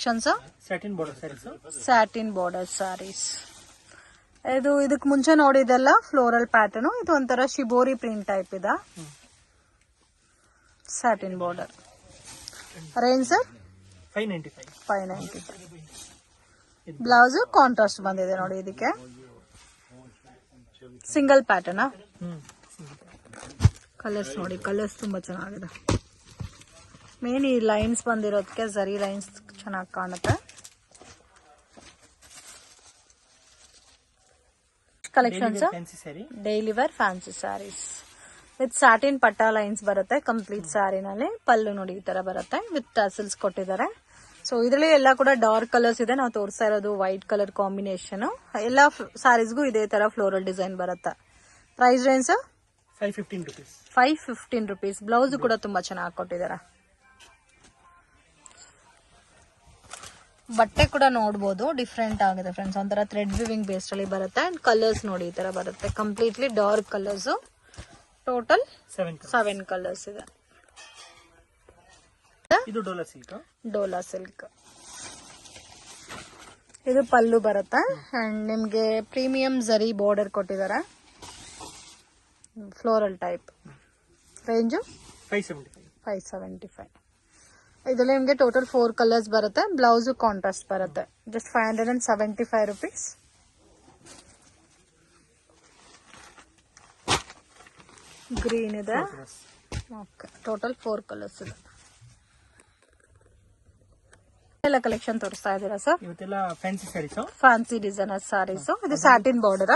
Collections satin border saris. Satin border saris. ಇದು ಇದಕ್ ಮುಂಚೆ ನೋಡಿದೆಲ್ಲ ಫ್ಲೋರಲ್ ಪ್ಯಾಟರ್ನ್. ಇದು ಒಂಥರ ಶಿಬೋರಿ ಪ್ರಿಂಟ್ ಟೈಪ್ ಇದೆ. Satin border. Range sir 595. Blouse contrast ಬಂದಿದೆ ನೋಡಿ. ಇದಕ್ಕೆ ಸಿಂಗಲ್ ಪ್ಯಾಟರ್ನ್. ಕಲರ್ಸ್ ನೋಡಿ, ಕಲರ್ಸ್ ತುಂಬಾ ಚೆನ್ನಾಗಿದೆ. ಮೇನ್ ಈ ಲೈನ್ಸ್ ಬಂದಿರೋದಕ್ಕೆ ಝರಿ ಲೈನ್ಸ್ ಚೆನ್ನಾಗಿ ಕಾಣುತ್ತೆ. Collections daily wear fancy sarees with satin ಪಟ್ಟಾ ಲೈನ್ಸ್ ಬರುತ್ತೆ ಕಂಪ್ಲೀಟ್ ಸ್ಯಾರಿನಲ್ಲಿ. ಪಲ್ಲು ನೋಡಿ ಈ ತರ ಬರುತ್ತೆ ವಿತ್ ಟಸಲ್ಸ್ ಕೊಟ್ಟಿದ್ದಾರೆ. ಸೊ ಇದರಲ್ಲಿ ಎಲ್ಲ ಕೂಡ ಡಾರ್ಕ್ ಕಲರ್ಸ್ ಇದೆ. ನಾವು ತೋರಿಸ್ತಾ ಇರೋದು ವೈಟ್ ಕಲರ್ ಕಾಂಬಿನೇಷನ್. ಎಲ್ಲ ಸ್ಯಾರೀಸ್ಗೂ ಇದೇ ತರ ಫ್ಲೋರಲ್ ಡಿಸೈನ್ ಬರುತ್ತೆ. Price range 515 rupees. ಬ್ಲೌಸ್ ಕೂಡ ತುಂಬಾ ಚೆನ್ನಾಗಿ ಕೊಟ್ಟಿದ್ದಾರೆ. ಬಟ್ಟೆ ಕೂಡ ನೋಡಬಹುದು, ಡಿಫ್ರೆಂಟ್ ಆಗಿದೆ ಫ್ರೆಂಡ್ಸ್. ಒಂಥರ ಥ್ರೆಡ್ ವಿವಿಂಗ್ ಬೇಸ್ಡ್ ಅಲ್ಲಿ ಬರುತ್ತೆ. ಅಂಡ್ ಕಲರ್ಸ್ ನೋಡಿ ಈ ತರ ಬರುತ್ತೆ, completely dark colours. Total 7 colours ಇದೆ. ಇದು ಡೋಲಾ ಸಿಲ್ಕ್. ಇದು ಪಲ್ಲು ಬರುತ್ತೆ. ಅಂಡ್ ನಿಮ್ಗೆ ಪ್ರೀಮಿಯಂ ಝರಿ ಬಾರ್ಡರ್ ಕೊಟ್ಟಿದ್ದಾರೆ, ಫ್ಲೋರಲ್ ಟೈಪ್. ರೇಂಜ್ 575. ಇದರಲ್ಲಿ ನಿಮಗೆ ಟೋಟಲ್ 4 ಕಲರ್ಸ್ ಬರುತ್ತೆ. ಬ್ಲೌಸ್ ಕಾಂಟ್ರಾಸ್ಟ್ ಬರುತ್ತೆ. Just 575 rupees. ಗ್ರೀನ್ ಇದೆ. ಓಕೆ, ಟೋಟಲ್ 4 ಕಲರ್ಸ್ ಇದೆ. ಎಲ್ಲ ಕಲೆಕ್ಷನ್ ತೋರಿಸ್ತಾ ಇದ್ದೀರಾ ಸರ್? ಇವತ್ತೆಲ್ಲ fancy sarees, fancy designer sarees. ಇದು satin border.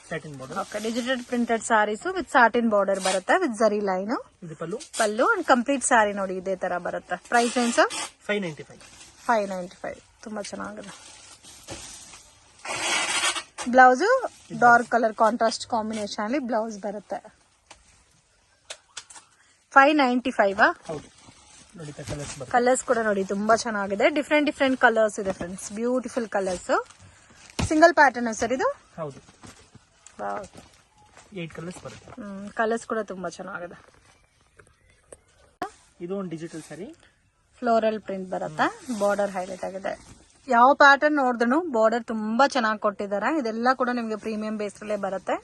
Satin border. Okay, digital printed sarees with satin border ಬರುತ್ತೆ ವಿತ್ ಝರಿ ಲೈನ್. ಇದು ಪಲ್ಲು ಅಂಡ್ ಕಂಪ್ಲೀಟ್ ಸ್ಯಾರಿ ನೋಡಿ ಇದೇ ತರ ಬರುತ್ತೆ. ಪ್ರೈಸ್ ಏನು ಸರ್? 595. ತುಂಬಾ ಚೆನ್ನಾಗಿದೆ. Blouse dark colour contrast combination ಅಲ್ಲಿ ಬ್ಲೌಸ್ ಬರುತ್ತೆ. 595. ಹೌದು. ನೋಡಿ ಕಲರ್ಸ್ ಕೂಡ ನೋಡಿ ತುಂಬಾ ಚೆನ್ನಾಗಿದೆ. ಡಿಫ್ರೆಂಟ್ ಕಲರ್ಸ್ ಇದೆ friends, beautiful colours. Single pattern sir ಇದು? ಹೌದು. 8 ಕಲರ್ಸ್ ಬರುತ್ತೆ. ಕಲರ್ಸ್ ಕೂಡ ತುಂಬಾ ಚೆನ್ನಾಗಿದೆ. ಇದು ಒಂದು ಡಿಜಿಟಲ್ ಸ್ಯಾರಿ, ಫ್ಲೋರಲ್ ಪ್ರಿಂಟ್ ಬರುತ್ತೆ. ಬಾರ್ಡರ್ ಹೈಲೈಟ್ ಆಗಿದೆ. ಯಾವ ಪ್ಯಾಟರ್ನ್ ನೋಡಿದ್ರು ಬಾರ್ಡರ್ ತುಂಬಾ ಚೆನ್ನಾಗಿ ಕೊಟ್ಟಿದ್ದಾರೆ. ಇದೆಲ್ಲ ಕೂಡ ನಿಮಗೆ ಪ್ರೀಮಿಯಂ ಬೇಸ್ ಅಲ್ಲೇ ಬರುತ್ತೆ.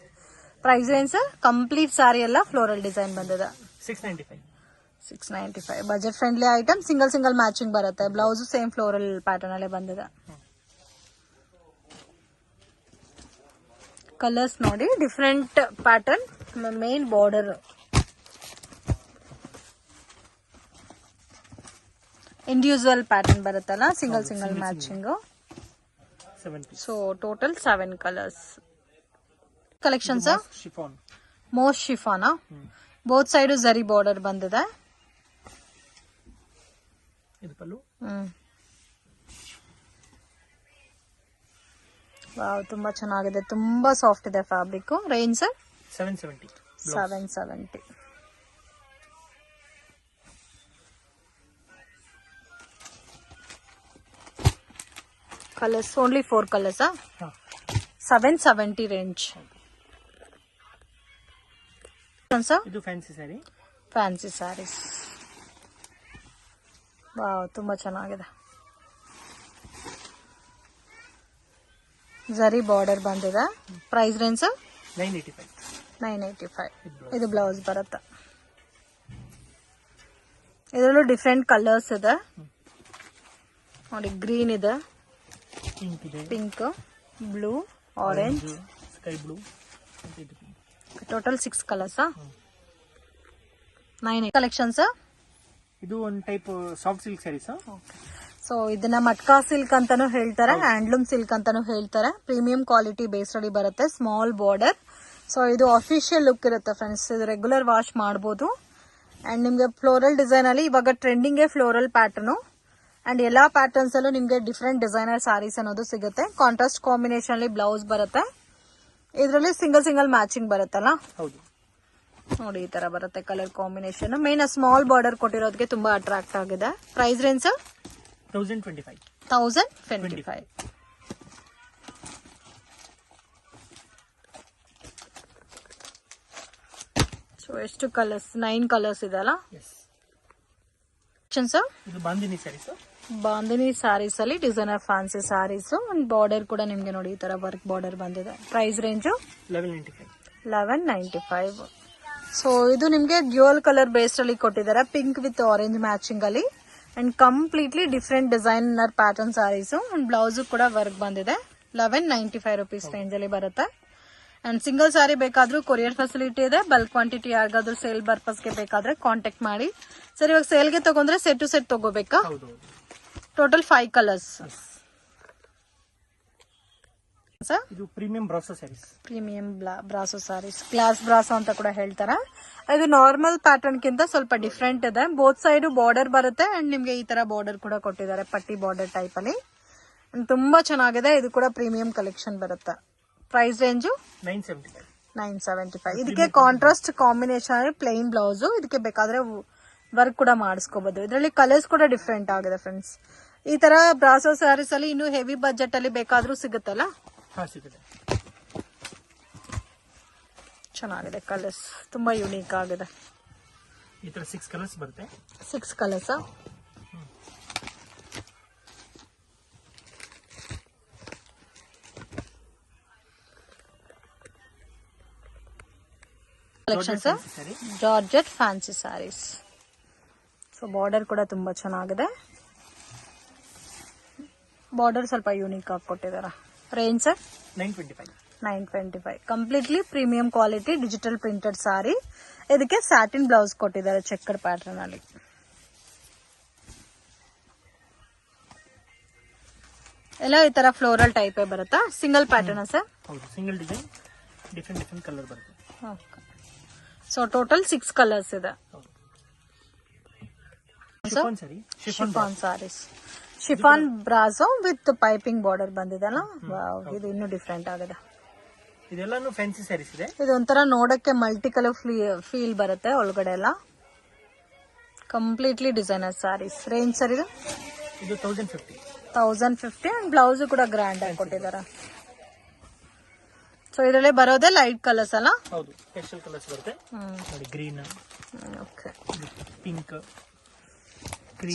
ಪ್ರೈಸ್ ಏನು ಸರ್? ಕಂಪ್ಲೀಟ್ ಸ್ಯಾರಿ ಎಲ್ಲ ಫ್ಲೋರಲ್ ಡಿಸೈನ್ ಬಂದಿದೆ. 695. Budget friendly item. Single matching ಬರುತ್ತೆ. ಬ್ಲೌಸ್ ಸೇಮ್ ಫ್ಲೋರಲ್ ಪ್ಯಾಟರ್ನ್ ಅಲ್ಲೇ ಬಂದಿದೆ. ಕಲರ್ಸ್ ನೋಡಿ, different pattern. Main border individual pattern ಬರುತ್ತಲ್ಲ, single matching. So total 7 colours. Collections most chiffon. Both side zari border ಬಂದಿದೆ. Wow, ತುಂಬಾ ಚೆನ್ನಾಗಿದೆ. ತುಂಬಾ ಸಾಫ್ಟ್ ಇದೆ fabric. Range 770. Colours only 4 colours. 770 range. ಇದು fancy saree. Fancy sarees. Wow, ತುಂಬಾ ಚೆನ್ನಾಗಿದೆ. ಝರಿ ಬಾರ್ಡರ್ ಬಂದಿದೆ. Price range 985. ಇದು ಬ್ಲೌಸ್ ಬರುತ್ತೆ. ಇದರಲ್ಲೂ ಡಿಫ್ರೆಂಟ್ ಕಲರ್ಸ್ ಇದೆ ನೋಡಿ. ಗ್ರೀನ್ ಇದೆ, pink, blue, orange, sky blue. Total 6 colours. 9 collections. ಇದು ಒಂದು type soft silk saris. So ಇದನ್ನ ಮಟ್ಕಾ ಸಿಲ್ಕ್ ಅಂತಾನು ಹೇಳ್ತಾರೆ, ಹ್ಯಾಂಡ್ಲೂಮ್ ಸಿಲ್ಕ್ ಅಂತಾನು ಹೇಳ್ತಾರೆ. ಪ್ರೀಮಿಯಂ ಕ್ವಾಲಿಟಿ ಬೇಸ್ ಅಲ್ಲಿ ಬರುತ್ತೆ. Small border. ಸೊ ಇದು ಅಫಿಷಿಯಲ್ ಲುಕ್ ಇರುತ್ತೆ ಫ್ರೆಂಡ್ಸ್. ಇದು ರೆಗ್ಯುಲರ್ ವಾಶ್ ಮಾಡಬಹುದು. ಅಂಡ್ ನಿಮ್ಗೆ ಫ್ಲೋರಲ್ ಡಿಸೈನ್ ಅಲ್ಲಿ ಇವಾಗ ಟ್ರೆಂಡಿಂಗ್ ಫ್ಲೋರಲ್ ಪ್ಯಾಟರ್ನ್. ಅಂಡ್ ಎಲ್ಲಾ ಪ್ಯಾಟರ್ನ್ಸ್ ಅಲ್ಲೂ ನಿಮ್ಗೆ ಡಿಫ್ರೆಂಟ್ ಡಿಸೈನರ್ ಸ್ಯಾರೀಸ್ ಅನ್ನೋದು ಸಿಗುತ್ತೆ. ಕಾಂಟ್ರಾಸ್ಟ್ ಕಾಂಬಿನೇಷನ್ ಅಲ್ಲಿ ಬ್ಲೌಸ್ ಬರುತ್ತೆ. ಇದರಲ್ಲಿ ಸಿಂಗಲ್ ಮ್ಯಾಚಿಂಗ್ ಬರುತ್ತಲ್ಲ ನೋಡಿ, ಈ ತರ ಬರುತ್ತೆ colour combination. Main small border ಕೊಟ್ಟಿರೋದಕ್ಕೆ ತುಂಬಾ ಅಟ್ರಾಕ್ಟ್ ಆಗಿದೆ. Price range 1025. ಸೊ ಎಷ್ಟು ಕಲರ್ಸ್? 9 ಕಲರ್ಸ್ ಇದೆ ಅಲ್ಲ. ಇದು ಬಾಂದಿನಿ ಸ್ಯಾರೀಸ್. ಬಾಂದಿನಿ ಸ್ಯಾರೀಸ್ ಅಲ್ಲಿ designer fancy sarees and border ಕೂಡ ನಿಮ್ಗೆ ನೋಡಿ ಈ ತರ ವರ್ಕ್ ಬಾರ್ಡರ್ ಬಂದಿದೆ. Price range 1195. ಸೊ ಇದು ನಿಮ್ಗೆ ಡ್ಯೂಯಲ್ ಕಲರ್ ಬೇಸ್ ಅಲ್ಲಿ ಕೊಟ್ಟಿದ್ದಾರೆ, ಪಿಂಕ್ ವಿತ್ ಆರೆಂಜ್ ಮ್ಯಾಚಿಂಗ್ ಅಲ್ಲಿ and completely different designer pattern sarees and blouse ಕೂಡ ವರ್ಕ್ ಬಂದಿದೆ. 1195 ರುಪೀಸ್ ರೇಂಜ್ ಅಲ್ಲಿ ಬರುತ್ತೆ. ಅಂಡ್ ಸಿಂಗಲ್ ಸ್ಯಾರಿ ಬೇಕಾದ್ರೂ ಕೊರಿಯರ್ ಫೆಸಿಲಿಟಿ ಇದೆ. ಬಲ್ಕ್ ಕ್ವಾಂಟಿಟಿ ಯಾರಿಗಾದ್ರೂ ಸೇಲ್ ಪರ್ಪಸ್ಗೆ ಬೇಕಾದ್ರೆ ಕಾಂಟ್ಯಾಕ್ಟ್ ಮಾಡಿ. ಸರ್ ಇವಾಗ ಸೇಲ್ಗೆ ತಗೊಂಡ್ರೆ ಸೆಟ್ ಟು ಸೆಟ್ ತಗೋಬೇಕಾ? Total 5 colours. ಸರ್ ಇದು premium brasso saris. Premium brasso saris, glass brasso ಅಂತ ಕೂಡ ಹೇಳ್ತಾರ. ಇದು ನಾರ್ಮಲ್ ಪ್ಯಾಟರ್ನ್ ಗಿಂತ ಸ್ವಲ್ಪ ಡಿಫ್ರೆಂಟ್ ಇದೆ. ಬೋತ್ ಸೈಡ್ ಬಾರ್ಡರ್ ಬರುತ್ತೆ ಅಂಡ್ ನಿಮ್ಗೆ ಈ ತರ ಬಾರ್ಡರ್ ಕೂಡ ಕೊಟ್ಟಿದ್ದಾರೆ, ಪಟ್ಟಿ ಬಾರ್ಡರ್ ಟೈಪ್ ಅಲ್ಲಿ. ತುಂಬಾ ಚೆನ್ನಾಗಿದೆ. ಇದು ಕೂಡ ಪ್ರೀಮಿಯಂ ಕಲೆಕ್ಷನ್ ಬರುತ್ತೆ. Price range 975. ಇದಕ್ಕೆ ಕಾಂಟ್ರಾಸ್ಟ್ ಕಾಂಬಿನೇಷನ್ ಪ್ಲೈನ್ ಬ್ಲೌಸ್, ಇದಕ್ಕೆ ಬೇಕಾದ್ರೆ ವರ್ಕ್ ಕೂಡ ಮಾಡಿಸ್ಕೋಬಹುದು. ಇದರಲ್ಲಿ ಕಲರ್ಸ್ ಕೂಡ ಡಿಫ್ರೆಂಟ್ ಆಗಿದೆ ಫ್ರೆಂಡ್ಸ್. ಈ ತರ ಬ್ರಾಸೋ ಸ್ಯಾರೀಸ್ ಅಲ್ಲಿ ಇನ್ನು ಹೆವಿ ಬಜೆಟ್ ಅಲ್ಲಿ ಬೇಕಾದ್ರೂ ಸಿಗುತ್ತಲ್ಲ? ಚೆನ್ನಾಗಿದೆ. ಕಲರ್ಸ್ ತುಂಬಾ ಯುನೀಕ್ ಆಗಿದೆ. ಈ ತರ 6 ಕಲರ್ಸ್ ಬರುತ್ತೆ. 6 colours. Collections georgette fancy sarees. So border ಕೂಡ ತುಂಬಾ ಚೆನ್ನಾಗಿದೆ. ಬಾರ್ಡರ್ ಸ್ವಲ್ಪ ಯೂನಿಕ್ ಆಗಿ ಕೊಟ್ಟಿದ್ದಾರೆ. Range sir 925. Completely premium quality digital printed saree. ಇದಕ್ಕೆ ಸ್ಯಾಟಿನ್ ಬ್ಲೌಸ್ ಕೊಟ್ಟಿದ್ದಾರೆ ಚೆಕ್ಕರ್ ಪ್ಯಾಟರ್ನ್ ಅಲ್ಲಿ. ಎಲ್ಲ ಈ ತರ ಫ್ಲೋರಲ್ ಟೈಪ್ ಬರುತ್ತಾ? Single pattern sir? Single design, different colour ಬರುತ್ತೆ. ಸೊ ಟೋಟಲ್ 6 ಕಲರ್ಸ್ ಇದೆ. Chiffon sarees, chiffon brasso with piping border ಬಂದಿದೆಲ್ಲ. ಇದು ಇನ್ನೂ ಡಿಫ್ರೆಂಟ್ ಆಗಿದೆ. ಇದೆಲ್ಲಾನು ಫ್ಯಾನ್ಸಿ ಸ್ಯಾರೀಸ್ ಇದೆ. ಇದು ಒಂಥರ ನೋಡಕ್ಕೆ ಮಲ್ಟಿ ಕಲರ್ ಫೀಲ್ ಬರುತ್ತೆ ಒಳಗಡೆ ಎಲ್ಲ. Completely designer saris. Range sir ಇದು 1050 ಅಂಡ್ ಬ್ಲೌಸ್ ಕೂಡ ಗ್ರ್ಯಾಂಡ್ ಆಗಿ ಕೊಟ್ಟಿದ್ದಾರೆ. ಸೊ ಇದರಲ್ಲಿ ಬರೋದೇ ಲೈಟ್ ಕಲರ್ಸ್ ಅಲ್ಲ? ಹೌದು, ಪೇಸ್ಟಲ್ ಕಲರ್ಸ್ ಬರುತ್ತೆ. ನೋಡಿ, ಗ್ರೀನ್, ಓಕೆ, ಪಿಂಕ್.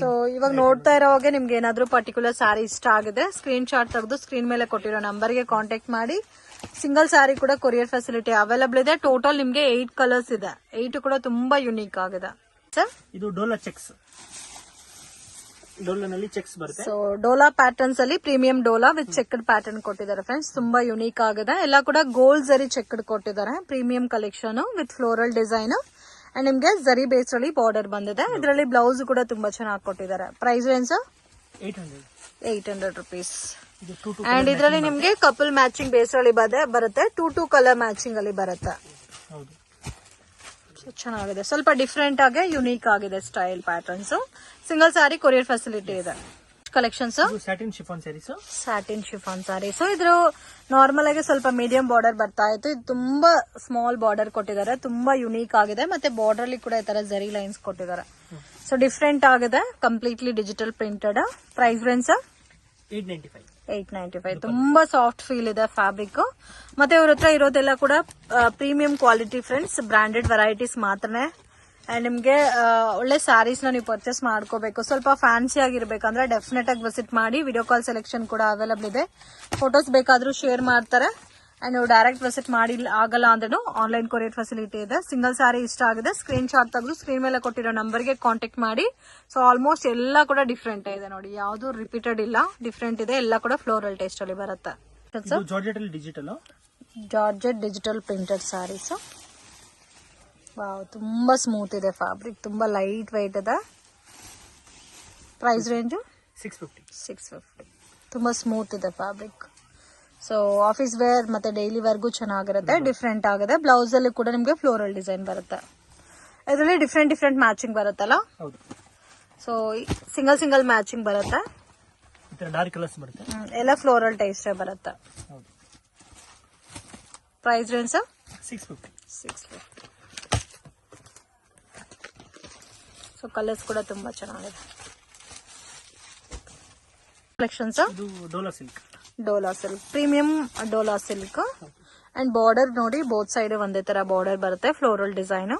ಸೊ ಇವಾಗ ನೋಡ್ತಾ ಇರೋವಾಗೆ ನಿಮ್ಗೆ ಏನಾದ್ರೂ ಪರ್ಟಿಕ್ಯುಲರ್ ಸ್ಯಾರಿ ಇಷ್ಟ ಆಗಿದೆ, ಸ್ಕ್ರೀನ್ ಶಾಟ್ ತೆಗೆದು ಸ್ಕ್ರೀನ್ ಮೇಲೆ ಕೊಟ್ಟಿರೋ ನಂಬರ್ಗೆ ಕಾಂಟ್ಯಾಕ್ಟ್ ಮಾಡಿ. ಸಿಂಗಲ್ ಸ್ಯಾರಿ ಕೂಡ ಕೊರಿಯರ್ ಫೆಸಿಲಿಟಿ ಅವೈಲಬಲ್ ಇದೆ. ಟೋಟಲ್ ನಿಮ್ಗೆ 8 ಕಲರ್ಸ್ ಇದೆ. 8 ಕೂಡ ತುಂಬಾ ಯುನೀಕ್ ಆಗಿದೆ. ಸರ್ ಇದು ಡೋಲಾ ಚೆಕ್ಸ್, ಡೋಲಾನಲ್ಲಿ ಚೆಕ್ಸ್ ಬರುತ್ತೆ. ಸೊ ಡೋಲಾ ಪ್ಯಾಟರ್ನ್ಸ್ ಅಲ್ಲಿ premium Dhola with checked pattern ಕೊಟ್ಟಿದ್ದಾರೆ ಫ್ರೆಂಡ್ಸ್. ತುಂಬಾ ಯುನೀಕ್ ಆಗಿದೆ. ಎಲ್ಲ ಕೂಡ ಗೋಲ್ಡ್ ಜರಿ ಚೆಕ್ಡ್ ಕೊಟ್ಟಿದ್ದಾರೆ. Premium collection with floral design and ನಿಮ್ಗೆ ಜರಿ ಬೇಸ್ ಅಲ್ಲಿ ಬಾರ್ಡರ್ ಬಂದಿದೆ. ಇದರಲ್ಲಿ ಬ್ಲೌಸ್ ಕೂಡ ತುಂಬಾ ಚೆನ್ನಾಗಿ ಕೊಟ್ಟಿದ್ದಾರೆ. Price range 800 rupees. ಅಂಡ್ ಇದರಲ್ಲಿ ನಿಮ್ಗೆ ಕಪಲ್ ಮ್ಯಾಚಿಂಗ್ ಬೇಸ್ ಅಲ್ಲಿ ಬರುತ್ತೆ. 2 ಕಲರ್ ಮ್ಯಾಚಿಂಗ್ ಅಲ್ಲಿ ಬರುತ್ತೆ. ಚೆನ್ನಾಗಿದೆ. ಸ್ವಲ್ಪ ಡಿಫ್ರೆಂಟ್ ಆಗಿ ಯುನೀಕ್ ಆಗಿದೆ style patterns. Single saree courier facility ಇದೆ. Collections satin chiffon sarees. Satin chiffon sarees. ಇದ್ರ ನಾರ್ಮಲ್ ಆಗಿ ಸ್ವಲ್ಪ ಮೀಡಿಯಂ ಬಾರ್ಡರ್ ಬರ್ತಾ ಇತ್ತು. ಇದು ತುಂಬಾ ಸ್ಮಾಲ್ ಬಾರ್ಡರ್ ಕೊಟ್ಟಿದ್ದಾರೆ. ತುಂಬಾ ಯುನೀಕ್ ಆಗಿದೆ. ಮತ್ತೆ ಬಾರ್ಡರ್ ಅಲ್ಲಿ ಕೂಡ ಈ ತರ ಜರಿ ಲೈನ್ಸ್ ಕೊಟ್ಟಿದ್ದಾರೆ. ಸೊ ಡಿಫ್ರೆಂಟ್ ಆಗಿದೆ. Completely digital printed. Price range 895. ತುಂಬಾ ಸಾಫ್ಟ್ ಫೀಲ್ ಇದೆ ಫ್ಯಾಬ್ರಿಕ್. ಮತ್ತೆ ಇವ್ರ ಹತ್ರ ಇರೋದೆಲ್ಲ ಕೂಡ premium quality friends. Branded varieties ಮಾತ್ರನೇ. ಅಂಡ್ ನಿಮ್ಗೆ ಒಳ್ಳೆ ಸ್ಯಾರೀಸ್ ನ ನೀವು ಪರ್ಚೇಸ್ ಮಾಡ್ಕೋಬೇಕು, ಸ್ವಲ್ಪ ಫ್ಯಾನ್ಸಿ ಆಗಿರ್ಬೇಕಂದ್ರೆ ಡೆಫಿನೆಟ್ ಆಗಿ ವಿಸಿಟ್ ಮಾಡಿ. ವಿಡಿಯೋ ಕಾಲ್ ಸೆಲೆಕ್ಷನ್ ಕೂಡ ಅವೈಲಬಲ್ ಇದೆ. ಫೋಟೋಸ್ ಬೇಕಾದ್ರೂ ಶೇರ್ ಮಾಡ್ತಾರೆ. ಅಂಡ್ ನೀವು ಡೈರೆಕ್ಟ್ ವಿಸಿಟ್ ಮಾಡಿ ಆಗಲ್ಲ ಅಂದ್ರೂ ಆನ್ಲೈನ್ ಕೊರಿಯರ್ ಫೆಸಿಲಿಟಿ ಇದೆ. ಸಿಂಗಲ್ ಸ್ಯಾರಿ ಇಷ್ಟ ಆಗಿದೆ, ಸ್ಕ್ರೀನ್ ಶಾಟ್ ತೆಗೆದು ಸ್ಕ್ರೀನ್ ಮೇಲೆ ಕೊಟ್ಟಿರೋ ನಂಬರ್ಗೆ ಕಾಂಟ್ಯಾಕ್ಟ್ ಮಾಡಿ. ಸೊ ಆಲ್ಮೋಸ್ಟ್ ಎಲ್ಲ ಕೂಡ ಡಿಫ್ರೆಂಟ್ ಇದೆ ನೋಡಿ, ಯಾವ್ದು ರಿಪೀಟೆಡ್ ಇಲ್ಲ, ಡಿಫ್ರೆಂಟ್ ಇದೆ. ಎಲ್ಲ ಕೂಡ ಫ್ಲೋರಲ್ ಟೇಸ್ಟ್ ಅಲ್ಲಿ ಬರುತ್ತೆ. Georgette digital printed saris. Wow, ತುಂಬಾ ಸ್ಮೂತ್ ಇದೆ ಫ್ಯಾಬ್ರಿಕ್, ತುಂಬಾ ಲೈಟ್ ವೈಟ್ ಇದೆ. Price range 650. ತುಂಬಾ ಸ್ಮೂತ್ ಇದೆ ಫ್ಯಾಬ್ರಿಕ್. ಸೊ ಆಫೀಸ್ ವೇರ್ ಮತ್ತೆ ಡೈಲಿ ವೇರ್ಗೂ ಚೆನ್ನಾಗಿರುತ್ತೆ. ಡಿಫ್ರೆಂಟ್ ಆಗಿದೆ. ಬ್ಲೌಸ್ ಅಲ್ಲಿ ಕೂಡ ನಿಮ್ಗೆ ಫ್ಲೋರಲ್ ಡಿಸೈನ್ ಬರುತ್ತೆ. ಇದರಲ್ಲಿ ಡಿಫ್ರೆಂಟ್ ಮ್ಯಾಚಿಂಗ್ ಬರುತ್ತಲ್ಲ? ಸೊ ಸಿಂಗಲ್ ಮ್ಯಾಚಿಂಗ್ ಬರುತ್ತೆ. ಎಲ್ಲ ಫ್ಲೋರಲ್ ಟೇಸ್ಟ್ ಬರುತ್ತೆ. Price range 650. ಸೊ ಕಲರ್ಸ್ ಕೂಡ ತುಂಬಾ ಚೆನ್ನಾಗಿದೆ. Collections dola silk, premium dola silk. And border ನೋಡಿ, ಬೋತ್ ಸೈಡ್ ಒಂದೇ ತರ ಬಾರ್ಡರ್ ಬರುತ್ತೆ. Floral design.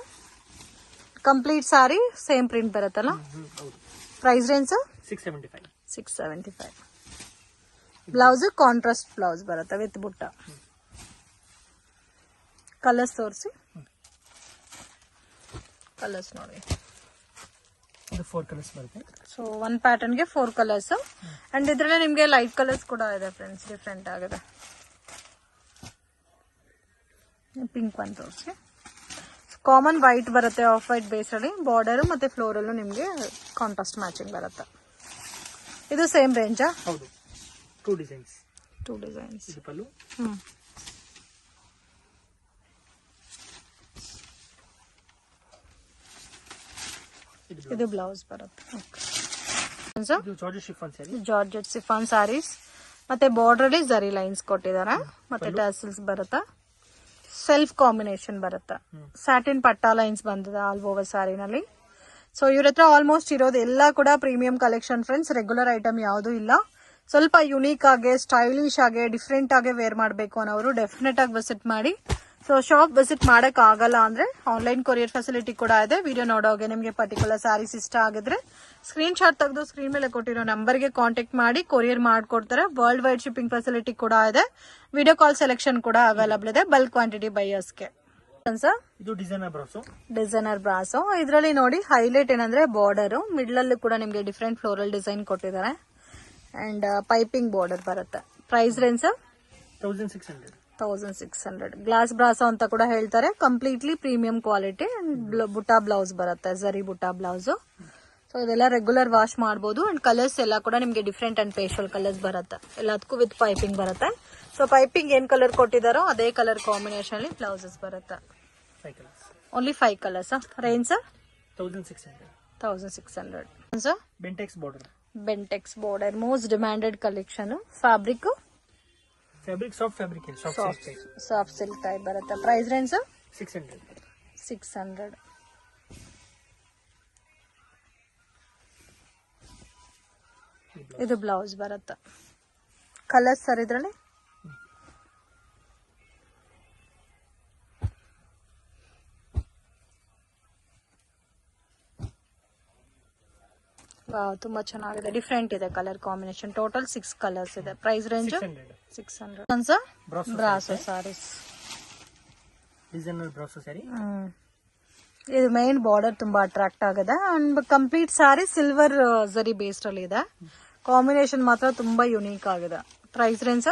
Complete sari same print ಬರುತ್ತಲ್ಲ? Price range 675. Blouse contrast blouse ಬರುತ್ತೆ ವಿತ್ ಬುಟ್ಟ. ಕಲರ್ಸ್ ತೋರಿಸಿ. ಕಲರ್ಸ್ ನೋಡಿ. ಇದು 4 ಕಲರ್ಸ್ ಬರುತ್ತೆ. ಸೊ ಒಂದು ಪ್ಯಾಟರ್ನ್ಗೆ 4 ಕಲರ್ಸ್ ಅಂಡ್ ಇದ್ರಲ್ಲಿ ನಿಮಗೆ ಲೈಟ್ ಕಲರ್ಸ್ ಕೂಡ ಇದೆ ಫ್ರೆಂಡ್ಸ್, ಡಿಫ್ರೆಂಟ್ ಆಗಿದೆ. ಪಿಂಕ್ ಒಂದು ತೋರಿಸಿ. ಕಾಮನ್ ವೈಟ್ ಬರುತ್ತೆ, ಆಫ್ ವೈಟ್ ಬೇಸ್ ಅಲ್ಲಿ ಬಾರ್ಡರ್ ಮತ್ತೆ ಫ್ಲೋರಲ್ ನಿಮಗೆ ಕಾಂಟ್ರಾಸ್ಟ್ ಮ್ಯಾಚಿಂಗ್ ಬರುತ್ತೆ. ಇದು ಸೇಮ್ ರೇಂಜಾ? ಹೌದು. 2 ಡಿಸೈನ್ಸ್. ಇದು ಪಲ್ಲು. ಇದು ಬ್ಲೌಸ್ ಬರುತ್ತೆ. ಜಾರ್ಜೆಟ್ ಶಿಫಾನ್ ಸಾರೀಸ್ ಮತ್ತೆ ಬಾರ್ಡರ್ ಅಲ್ಲಿ ಜರಿ ಲೈನ್ಸ್ ಕೊಟ್ಟಿದ್ದಾರೆ ಮತ್ತೆ ಟರ್ಸಲ್ಸ್ ಬರುತ್ತೆ. ಸೆಲ್ಫ್ ಕಾಂಬಿನೇಷನ್ ಬರುತ್ತೆ. ಸ್ಯಾಟಿನ್ ಪಟ್ಟಾ ಲೈನ್ಸ್ ಬಂದಿದೆ ಆಲ್ ಓವರ್ ಸ್ಯಾರಿನಲ್ಲಿ. ಸೊ ಇವ್ರ ಹತ್ರ ಆಲ್ಮೋಸ್ಟ್ ಇರೋದು ಎಲ್ಲ ಕೂಡ premium collection friends. Regular item ಯಾವುದು ಇಲ್ಲ. ಸ್ವಲ್ಪ ಯುನೀಕ್ ಆಗಿ ಸ್ಟೈಲಿಶ್ ಆಗಿ ಡಿಫ್ರೆಂಟ್ ಆಗಿ ವೇರ್ ಮಾಡಬೇಕು ಅನ್ನೋರು ಡೆಫಿನೆಟ್ ಆಗಿ ವಿಸಿಟ್ ಮಾಡಿ. ಸೊ ಶಾಪ್ ವಿಸಿಟ್ ಮಾಡಕ್ ಆಗಲ್ಲ ಅಂದ್ರೆ ಆನ್ಲೈನ್ ಕೊರಿಯರ್ ಫೆಸಿಲಿಟಿ ಕೂಡ ಇದೆ. ವಿಡಿಯೋ ನೋಡೋಗೆ ನಿಮಗೆ ಪರ್ಟಿಕ್ಯುಲರ್ ಸ್ಯಾರೀಸ್ ಇಷ್ಟ ಆಗಿದ್ರೆ ಸ್ಕ್ರೀನ್ ಶಾಟ್ ತೆಗೆದು ಸ್ಕ್ರೀನ್ ಮೇಲೆ ಕೊಟ್ಟಿರೋ ನಂಬರ್ಗೆ ಕಾಂಟ್ಯಾಕ್ಟ್ ಮಾಡಿ ಕೊರಿಯರ್ ಮಾಡ್ಕೊಡ್ತಾರೆ. ವರ್ಲ್ಡ್ ವೈಡ್ ಶಿಪ್ಪಿಂಗ್ ಫೆಸಿಲಿಟಿ ಕೂಡ ಇದೆ. ವಿಡಿಯೋ ಕಾಲ್ ಸೆಲೆಕ್ಷನ್ ಕೂಡ ಅವೈಲಬಲ್ ಇದೆ ಬಲ್ಕ್ ಕ್ವಾಂಟಿಟಿ ಬೈಯರ್ಸ್ಗೆ. ಇದು ಡಿಸೈನರ್ ಬ್ರಾಸೋ. ಇದರಲ್ಲಿ ನೋಡಿ ಹೈಲೈಟ್ ಏನಂದ್ರೆ ಬಾರ್ಡರ್ ಮಿಡ್ಲ್ ಅಲ್ಲೂ ಕೂಡ ನಿಮಗೆ ಡಿಫ್ರೆಂಟ್ ಫ್ಲೋರಲ್ ಡಿಸೈನ್ ಕೊಟ್ಟಿದ್ದಾರೆ ಅಂಡ್ ಪೈಪಿಂಗ್ ಬಾರ್ಡರ್ ಬರುತ್ತೆ. Price range 1600. ಗ್ಲಾಸ್ ಬ್ರಾಸೋ ಅಂತ ಕೂಡ ಹೇಳ್ತಾರೆ. Completely premium quality and buta blouse ಬರುತ್ತೆ, ಜರಿ ಬುಟಾ ಬ್ಲೌಸ್. ಸೊ ಇದೆಲ್ಲ ರೆಗ್ಯುಲರ್ ವಾಶ್ ಮಾಡಬಹುದು ಅಂಡ್ ಕಲರ್ಸ್ ಎಲ್ಲ ಕೂಡ ನಿಮಗೆ ಡಿಫ್ರೆಂಟ್ ಅಂಡ್ ಪೇಸ್ಟಲ್ ಕಲರ್ಸ್ ಬರುತ್ತೆ. ಎಲ್ಲದಕ್ಕೂ ವಿತ್ ಪೈಪಿಂಗ್ ಬರುತ್ತೆ. ಸೊ ಪೈಪಿಂಗ್ ಏನ್ ಕಲರ್ ಕೊಟ್ಟಿದಾರೋ ಅದೇ ಕಲರ್ ಕಾಂಬಿನೇಷನ್ ಅಲ್ಲಿ ಬ್ಲೌಸಸ್ ಬರುತ್ತೆ. Only 5 colours. Range 1600. Bentex border most demanded collection. Fabric soft silk type ಬರುತ್ತೆ. Price range 600. ಇದು ಬ್ಲೌಸ್ ಬರುತ್ತೆ. ಕಲರ್ಸ್ ಸರ್ ಇದ್ರಲ್ಲಿ ತುಂಬಾ ಚೆನ್ನಾಗಿದೆ, ಡಿಫ್ರೆಂಟ್ ಇದೆ ಕಲರ್ ಕಾಂಬಿನೇಷನ್. ಟೋಟಲ್ 6 ಕಲರ್ಸ್ ಇದೆ. Price range 600. Brasso saris. ಇದು ಮೈನ್ ಬಾರ್ಡರ್ ತುಂಬಾ ಅಟ್ರಾಕ್ಟ್ ಆಗಿದೆ and complete sari silver zari based ಅಲ್ಲಿ ಇದೆ. ಕಾಂಬಿನೇಷನ್ ಮಾತ್ರ ತುಂಬಾ ಯುನೀಕ್ ಆಗಿದೆ. Price range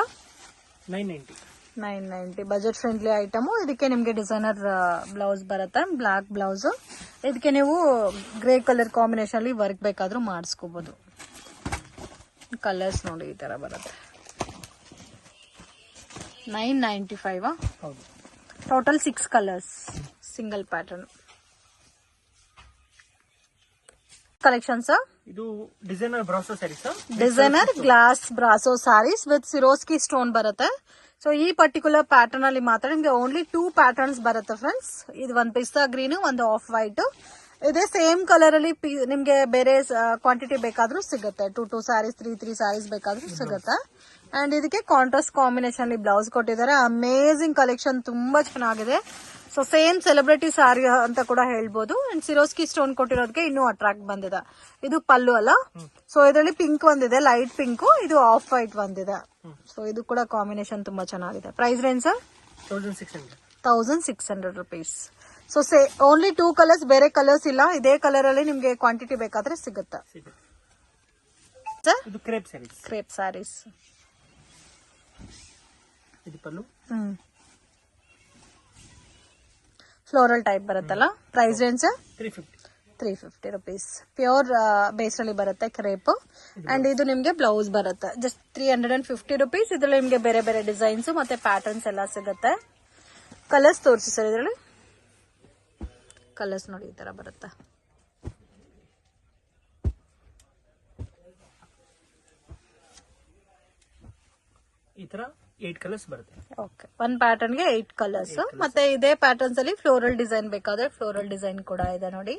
990. Budget friendly item. ಇದಕ್ಕೆ ನಿಮ್ಗೆ ಡಿಸೈನರ್ ಬ್ಲೌಸ್ ಬರುತ್ತೆ, ಬ್ಲಾಕ್ ಬ್ಲೌಸ್. ಇದಕ್ಕೆ ನೀವು ಗ್ರೇ ಕಲರ್ ಕಾಂಬಿನೇಷನ್ ಅಲ್ಲಿ ವರ್ಕ್ ಬೇಕಾದ್ರೂ ಮಾಡಿಸ್ಕೋಬಹುದು. ಕಲರ್ಸ್ ನೋಡಿ ಈ ತರ ಬರುತ್ತೆ. 995. Total 6 colours, single pattern collections. ಇದು designer brasso saris. Designer glass brasso saris with Swarovski stone ಬರುತ್ತೆ. ಸೊ ಈ ಪರ್ಟಿಕ್ಯುಲರ್ ಪ್ಯಾಟರ್ನ್ ಅಲ್ಲಿ ಮಾತ್ರ ನಿಮ್ಗೆ ಓನ್ಲಿ 2 ಪ್ಯಾಟರ್ನ್ಸ್ ಬರುತ್ತೆ ಫ್ರೆಂಡ್ಸ್. ಇದು ಒಂದು ಪಿಸ್ತಾ ಗ್ರೀನ್, ಒಂದು ಆಫ್ ವೈಟ್. ಇದೇ ಸೇಮ್ ಕಲರ್ ಅಲ್ಲಿ ನಿಮ್ಗೆ ಬೇರೆ ಕ್ವಾಂಟಿಟಿ ಬೇಕಾದ್ರೂ ಸಿಗುತ್ತೆ. 2 ಸ್ಯಾರೀಸ್ 3 ಸ್ಯಾರೀಸ್ ಬೇಕಾದ್ರೂ ಸಿಗುತ್ತೆ. ಅಂಡ್ ಇದಕ್ಕೆ ಕಾಂಟ್ರಾಸ್ಟ್ ಕಾಂಬಿನೇಷನ್ ಅಲ್ಲಿ ಬ್ಲೌಸ್ ಕೊಟ್ಟಿದ್ದಾರೆ. ಅಮೇಜಿಂಗ್ ಕಲೆಕ್ಷನ್, ತುಂಬಾ ಚೆನ್ನಾಗಿದೆ. ಸೊ ಸೇಮ್ ಸೆಲೆಬ್ರಿಟಿ ಸ್ಯಾರಿ ಅಂತ ಕೂಡ ಹೇಳ್ಬೋದು. ಅಂಡ್ ಸಿರೋಸ್ಕಿ ಸ್ಟೋನ್ ಕೊಟ್ಟಿರೋದಕ್ಕೆ ಇನ್ನೂ ಅಟ್ರಾಕ್ಟ್ ಬಂದಿದೆ. ಇದು ಪಲ್ಲು ಅಲ್ಲ. ಸೊ ಇದರಲ್ಲಿ ಪಿಂಕ್ ಒಂದಿದೆ, ಲೈಟ್ ಪಿಂಕ್. ಇದು ಆಫ್ ವೈಟ್ ಒಂದಿದೆ. ಸೊ ಇದು ಕೂಡ ಕಾಂಬಿನೇಷನ್ ತುಂಬಾ ಚೆನ್ನಾಗಿದೆ. Price range 1600 rupees. So only 2 colours, ಬೇರೆ ಕಲರ್ಸ್ ಇಲ್ಲ. ಇದೇ ಕಲರ್ ಅಲ್ಲಿ ನಿಮ್ಗೆ ಕ್ವಾಂಟಿಟಿ ಬೇಕಾದ್ರೆ ಸಿಗುತ್ತೆ. Crepe saris. ಫ್ಲೋರಲ್ ಟೈಪ್ ಬರುತ್ತಲ್ಲ. Price range 350 rupees. Pure base ಅಲ್ಲಿ ಬರುತ್ತೆ ಕ್ರೇಪ್. ಅಂಡ್ ಇದು ನಿಮ್ಗೆ ಬ್ಲೌಸ್ ಬರುತ್ತೆ ಜಸ್ಟ್ 350 rupees. ಇದ್ರಲ್ಲಿ ನಿಮ್ಗೆ ಬೇರೆ ಬೇರೆ ಡಿಸೈನ್ಸ್ ಮತ್ತೆ ಪ್ಯಾಟರ್ನ್ಸ್ ಎಲ್ಲ ಸಿಗುತ್ತೆ. ಕಲರ್ಸ್ ತೋರಿಸಿ ಸರ್. ಇದರಲ್ಲಿ ಕಲರ್ಸ್ ನೋಡಿ ಈ ತರ ಬರುತ್ತೆ. ಈ ತರ 8 ಕಲರ್ಸ್ ಬರುತ್ತೆ. ಓಕೆ, ಒಂದು ಪ್ಯಾಟರ್ನ್ ಗೆ 8 ಕಲರ್ಸ್. ಮತ್ತೆ ಇದೇ ಪ್ಯಾಟರ್ನ್ಸ್ ಅಲ್ಲಿ ಫ್ಲೋರಲ್ ಡಿಸೈನ್ ಬೇಕಾದ್ರೆ ಫ್ಲೋರಲ್ ಡಿಸೈನ್ ಕೂಡ ಇದೆ ನೋಡಿ.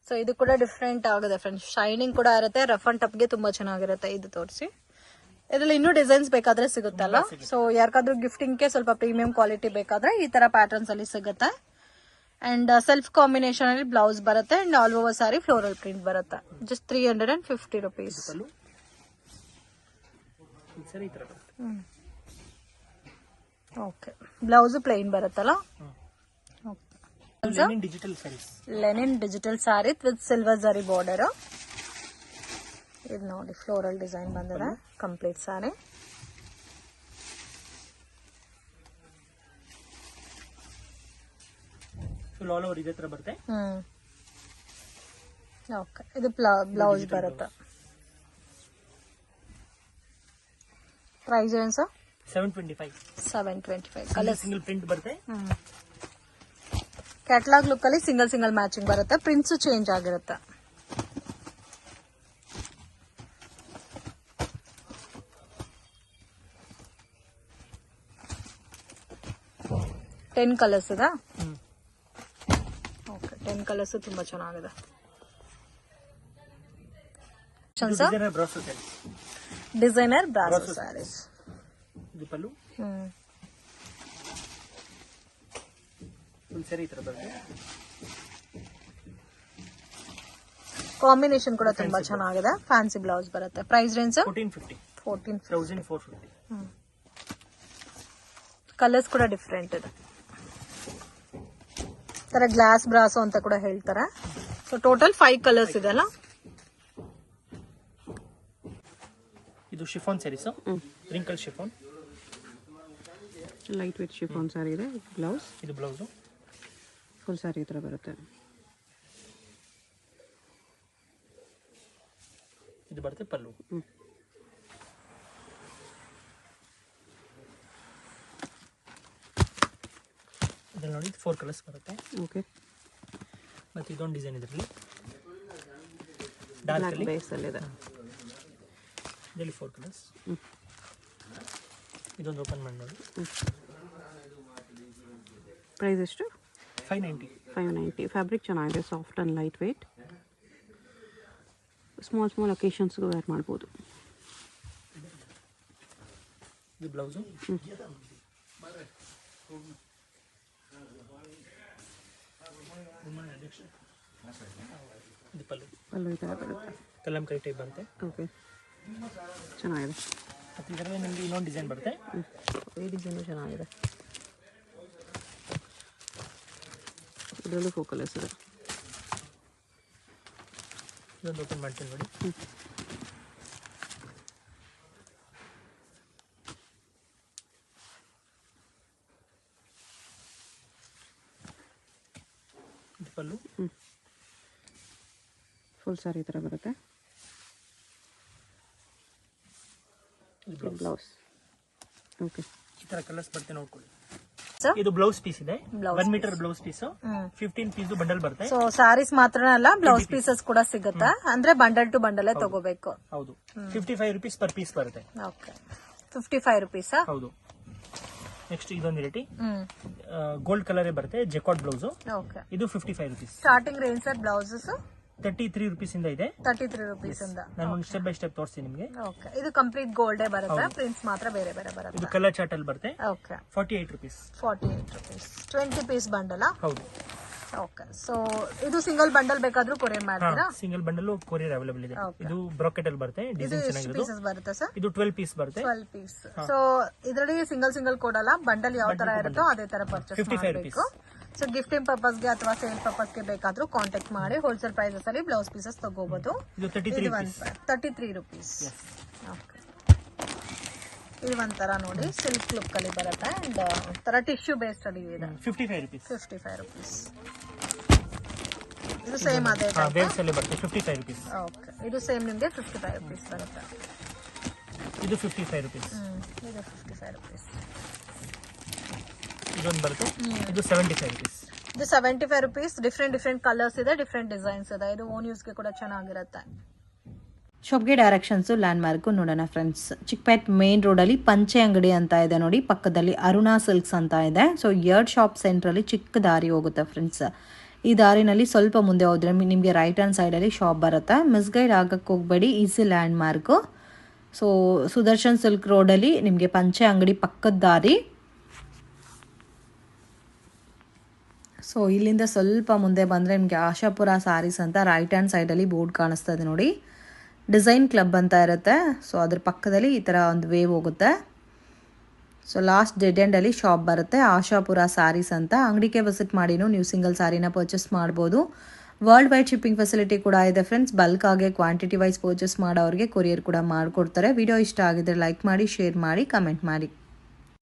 ಸೊ ಇದು ಕೂಡ ಡಿಫ್ರೆಂಟ್ ಆಗಿದೆ ಫ್ರೆಂಡ್ಸ್. ಶೈನಿಂಗ್ ಕೂಡ ಇರುತ್ತೆ. ರಫ್ ಅಂಡ್ ಟಪ್ ಗೆ ತುಂಬಾ ಚೆನ್ನಾಗಿರುತ್ತೆ. ಇದು ತೋರಿಸಿ. ಇದರಲ್ಲಿ ಇನ್ನೂ ಡಿಸೈನ್ಸ್ ಬೇಕಾದ್ರೆ ಸಿಗುತ್ತಲ್ಲ. ಸೊ ಯಾರಿಗಾದ್ರೂ ಗಿಫ್ಟಿಂಗ್ ಗೆ ಸ್ವಲ್ಪ ಪ್ರೀಮಿಯಂ ಕ್ವಾಲಿಟಿ ಬೇಕಾದ್ರೆ ಈ ತರ ಪ್ಯಾಟರ್ನ್ಸ್ ಅಲ್ಲಿ ಸಿಗುತ್ತೆ. ಅಂಡ್ ಸೆಲ್ಫ್ ಕಾಂಬಿನೇಷನ್ ಅಲ್ಲಿ ಬ್ಲೌಸ್ ಬರುತ್ತೆ and all over sari floral print ಬರುತ್ತೆ. Just 350 rupees. ಈ ಸರಿ ಈ ತರ ಬರುತ್ತೆ. ಓಕೆ, ಬ್ಲೌಸ್ ಪ್ಲೇನ್ ಬರುತ್ತಲ್ಲ. Linen digital saris. Linen digital sari with silver zari border. ಇದು ನೋಡಿ ಫ್ಲೋರಲ್ ಡಿಸೈನ್ ಬಂದಿದೆ complete sari. Full all over ಇದೇ ತರ ಬರುತ್ತೆ. ಓಕೆ, ಇದು ಬ್ಲೌಸ್ ಬರುತ್ತೆ. ಪ್ರೈಸ್ ಏನು ಸರ್? 725. 725. ಕಲರ್ ಸಿಂಗಲ್ ಪ್ರಿಂಟ್ ಬರುತ್ತೆ. ಕ್ಯಾಟಲಾಗ್ ಲುಕ್ ಅಲ್ಲಿ ಸಿಂಗಲ್ ಮ್ಯಾಚಿಂಗ್ ಬರುತ್ತೆ. ಪ್ರಿಂಟ್ಸ್ ಚೇಂಜ್ ಆಗಿರುತ್ತೆ. ಟೆನ್ ಕಲರ್ಸ್ ಇದೆ. ಓಕೆ, 10 ಕಲರ್ಸ್ ತುಂಬಾ ಚೆನ್ನಾಗಿದೆ. Designer brasso saris. Designer brasso saris. ಇದು ಪಲ್ಲು. ಫುಲ್ ಸ್ಯಾರಿ ಈ ತರ ಬರುತ್ತೆ. ಕಾಂಬಿನೇಷನ್ ಕೂಡ ತುಂಬಾ ಚೆನ್ನಾಗಿದೆ. ಫ್ಯಾನ್ಸಿ ಬ್ಲೌಸ್ ಬರುತ್ತೆ. Price range 1450. 1450. ಕಲರ್ಸ್ ಕೂಡ ಡಿಫ್ರೆಂಟ್ ಇದೆ. ತರ ಗ್ಲಾಸ್ ಬ್ರಾಸೋ ಅಂತ ಕೂಡ ಹೇಳ್ತಾರೆ. ಸೊ ಟೋಟಲ್ 5 ಕಲರ್ಸ್ ಇದೆ ಅಲ್ಲ. ಇದು chiffon saris. Wrinkle chiffon. Light weight chiffon sari ಇದೆ. ಬ್ಲೌಸ್. ಇದು ಬ್ಲೌಸ್. ಫುಲ್ ಸ್ಯಾರಿ ಈ ತರ ಬರುತ್ತೆ. ಇದು ಬರುತ್ತೆ ಪಲ್ಲು. ಇದ್ರಲ್ಲಿ ನೋಡಿ 4 ಕಲರ್ಸ್ ಬರುತ್ತೆ. ಓಕೆ. ಮತ್ತೆ ಇದೊಂದು ಡಿಸೈನ್ ಇದರಲ್ಲಿ ಡಾರ್ಕ್ ಬ್ಲಾಕ್ ಅಲ್ಲಿ ಬೇಸ್ ಅಲ್ಲಿ ಇದೆ. ಇದರಲ್ಲಿ 4 ಕಲರ್ಸ್. ಇದೊಂದು ಓಪನ್ ಮಾಡಿ ನೋಡಿ. ಪ್ರೈಸ್ ಎಷ್ಟು? 590. 590. ಫ್ಯಾಬ್ರಿಕ್ ಚೆನ್ನಾಗಿದೆ, soft and light weight. Small ಅಕೇಶನ್ಸ್ಗೂ ವೇರ್ ಮಾಡ್ಬೋದು. ಇದು ಬ್ಲೌಸು. ಇದು ಪಲ್ಲು ಈ ಥರ ಬರುತ್ತೆ. ಕಲಂಕಾರಿ ಟೈಪ್ ಬರುತ್ತೆ. ಓಕೆ, ಚೆನ್ನಾಗಿದೆ. ಮತ್ತು ಇದರಲ್ಲಿ ನಿಮಗೆ ಇನ್ನೊಂದು ಡಿಸೈನ್ ಬರುತ್ತೆ. ಈ ಡಿಸೈನು ಚೆನ್ನಾಗಿದೆ. ಇದರಲ್ಲೂ 4 ಕಲರ್ಸ್ ಇದೆ. ಇದೊಂದು ಓಪನ್ ಮಾಡ್ತೀನಿ ನೋಡಿ. ಇದು ಪಲ್ಲು. ಫುಲ್ ಸ್ಯಾರಿ ಈ ಥರ ಬರುತ್ತೆ. ಇದು ಬ್ಲೌಸ್. ಓಕೆ, ಈ ತರ ಕಲರ್ಸ್ ಬರುತ್ತೆ ನೋಡ್ಕೊಳ್ಳಿ. Sir? ಇದು ಬ್ಲೌಸ್ ಪೀಸ್ ಇದೆ. Blouse 1 metre blouse piece. 15 piece bundle ಬರುತ್ತೆ. ಸೊ ಸ್ಯಾರೀಸ್ ಮಾತ್ರ ಅಲ್ಲ, ಬ್ಲೌಸ್ ಪೀಸಸ್ ಕೂಡ ಸಿಗುತ್ತೆ. ಅಂದ್ರೆ ಬಂಡಲ್ ಟು ಬಂಡಲ್ ತಗೋಬೇಕು. ಹೌದು. 55 rupees ಪರ್ ಪೀಸ್ ಬರುತ್ತೆ. Okay, 55 rupees. ಹೌದು. ನೆಕ್ಸ್ಟ್ ಇದೊಂದು ವೆರೈಟಿ ಗೋಲ್ಡ್ ಕಲರ್ ಬರುತ್ತೆ. Jacquard blouse. ಓಕೆ, ಇದು 55 rupees. Starting range sir blouses 33 rupees ಇಂದ ಇದೆ. 33 rupees ಇಂದ. ನಾನು ಸ್ಟೆಪ್ ಬೈ ಸ್ಟೆಪ್ ತೋರಿಸ್ತೀನಿ ನಿಮಗೆ. ಓಕೆ, ಇದು ಕಂಪ್ಲೀಟ್ ಗೋಲ್ಡೇ ಬರುತ್ತೆ. ಪ್ರಿಂಟ್ಸ್ ಮಾತ್ರ ಬೇರೆ ಬೇರೆ ಬರುತ್ತೆ. ಇದು ಕಲರ್ ಚಾರ್ಟ್ ಅಲ್ಲಿ ಬರುತ್ತೆ. Okay, 48 rupees. 48 rupees. 20 piece bundle. ಹೌದು. ಓಕೆ, ಸೊ ಇದು ಸಿಂಗಲ್ ಬಂಡಲ್ ಬೇಕಾದ್ರೂ ಕೊರಿಯರ್ ಮಾಡ್ತೀರಾ? ಸಿಂಗಲ್ ಬಂಡಲ್ ಕೊರಿಯರ್ ಅವೈಲೇಬಲ್ ಇದೆ. Okay. ಇದು ಬ್ರಾಕೆಟ್ ಅಲ್ಲಿ ಬರುತ್ತೆ. ಇದು ಡಿಸೈನ್ ಎಷ್ಟು ಚೆನ್ನಾಗಿರೋದು. ಪೀಸಸ್ ಬರುತ್ತೆ ಸರ್? ಇದು 12 ಪೀಸ್ ಬರುತ್ತೆ. 12 ಪೀಸ್. ಸೊ ಇದರಲ್ಲಿ ಸಿಂಗಲ್ ಕೊಡಲ್ಲ. ಬಂಡಲ್ ಯಾವ ತರ ಇರುತ್ತೋ ಅದೇ ತರ ಪರ್ಚೇಸ್ 55 ಮಾಡಬೇಕು. ಸೊ ಗಿಫ್ಟಿಂಗ್ ಪರ್ಪಸ್ಗೆ ಅಥವಾ ಸೇಲ್ ಪರ್ಪಸ್ಗೆ ಬೇಕಾದ್ರೂ ಕಾಂಟ್ಯಾಕ್ಟ್ ಮಾಡಿ ಹೋಲ್ಸೇಲ್ ಪ್ರೈಸಸ್ ಅಲ್ಲಿ ಬ್ಲೌಸ್ ಪೀಸಸ್ ತಗೋಬಹುದು. ಇದು 33 rupees. 33 rupees. ಓಕೆ, ಇದು ಒಂಥರ ನೋಡಿ ಸಿಲ್ಕ್ ಲುಕ್ ಅಲ್ಲಿ ಬರುತ್ತೆ. ಅಂಡ್ ತರ ಟಿಶ್ಯೂ ಬೇಸ್ಡ್ ಅಲ್ಲಿ ಇದೆ. 55 rupees. 55 rupees. ಇದು ಸೇಮ್ ಅದೇ ಬೇಸ್ ಅಲ್ಲಿ ಬರುತ್ತೆ. 55 rupees. ಓಕೆ, ಇದು ಸೇಮ್ ನಿಮಗೆ 55 rupees ಬರುತ್ತೆ. ಇದು 55 rupees. ಇದು 55 rupees. ಇದೊಂದು ಬರುತ್ತೆ. ಇದು 75 rupees. ಇದು 75 rupees. ಡಿಫ್ರೆಂಟ್ ಕಲರ್ಸ್ ಇದೆ, ಡಿಫ್ರೆಂಟ್ ಡಿಸೈನ್ಸ್ ಇದೆ. ಇದು ಓನ್ ಯೂಸ್ಗೆ ಕೂಡ ಚೆನ್ನಾಗಿರುತ್ತೆ. ಶಾಪ್ಗೆ ಡೈರೆಕ್ಷನ್ಸು ಲ್ಯಾಂಡ್ ಮಾರ್ಕು ನೋಡೋಣ ಫ್ರೆಂಡ್ಸ್. ಚಿಕ್ಕಪೇಟ್ ಮೇನ್ ರೋಡಲ್ಲಿ ಪಂಚೆ ಅಂಗಡಿ ಅಂತ ಇದೆ ನೋಡಿ, ಪಕ್ಕದಲ್ಲಿ ಅರುಣಾ ಸಿಲ್ಕ್ಸ್ ಅಂತ ಇದೆ. ಸೊ 2 ಶಾಪ್ ಸೆಂಟ್ರಲ್ಲಿ ಚಿಕ್ಕ ದಾರಿ ಹೋಗುತ್ತೆ ಫ್ರೆಂಡ್ಸ್. ಈ ದಾರಿನಲ್ಲಿ ಸ್ವಲ್ಪ ಮುಂದೆ ಹೋದ್ರೆ ನಿಮಗೆ ರೈಟ್ ಹ್ಯಾಂಡ್ ಸೈಡಲ್ಲಿ ಶಾಪ್ ಬರುತ್ತೆ. ಮಿಸ್ಗೈಡ್ ಆಗಕ್ಕೆ ಹೋಗಬೇಡಿ, easy land mark. So Sudarshan silk ರೋಡಲ್ಲಿ ನಿಮಗೆ ಪಂಚೆ ಅಂಗಡಿ ಪಕ್ಕದ ದಾರಿ. ಸೊ ಇಲ್ಲಿಂದ ಸ್ವಲ್ಪ ಮುಂದೆ ಬಂದರೆ ನಿಮಗೆ ಆಶಾಪುರ ಸ್ಯಾರೀಸ್ ಅಂತ ರೈಟ್ ಹ್ಯಾಂಡ್ ಸೈಡಲ್ಲಿ ಬೋರ್ಡ್ ಕಾಣಿಸ್ತದೆ ನೋಡಿ. ಡಿಸೈನ್ ಕ್ಲಬ್ ಅಂತ ಇರುತ್ತೆ. ಸೊ ಅದ್ರ ಪಕ್ಕದಲ್ಲಿ ಈ ಥರ ಒಂದು ವೇವ್ ಹೋಗುತ್ತೆ. ಸೊ ಲಾಸ್ಟ್ ಡೆಡ್ ಎಂಡಲ್ಲಿ ಶಾಪ್ ಬರುತ್ತೆ, ಆಶಾಪುರ ಸ್ಯಾರೀಸ್ ಅಂತ. ಅಂಗಡಿಗೆ ವಿಸಿಟ್ ಮಾಡಿನೂ ನೀವು ಸಿಂಗಲ್ ಸ್ಯಾರಿನ ಪರ್ಚೇಸ್ ಮಾಡ್ಬೋದು. ವರ್ಲ್ಡ್ ವೈಡ್ ಶಿಪ್ಪಿಂಗ್ ಫೆಸಿಲಿಟಿ ಕೂಡ ಇದೆ ಫ್ರೆಂಡ್ಸ್. ಬಲ್ಕ್ ಆಗಿ ಕ್ವಾಂಟಿಟಿ ವೈಸ್ ಪರ್ಚೇಸ್ ಮಾಡೋರಿಗೆ ಕೊರಿಯರ್ ಕೂಡ ಮಾಡಿಕೊಡ್ತಾರೆ. ವಿಡಿಯೋ ಇಷ್ಟ ಆಗಿದ್ರೆ ಲೈಕ್ ಮಾಡಿ, ಶೇರ್ ಮಾಡಿ, ಕಮೆಂಟ್ ಮಾಡಿ.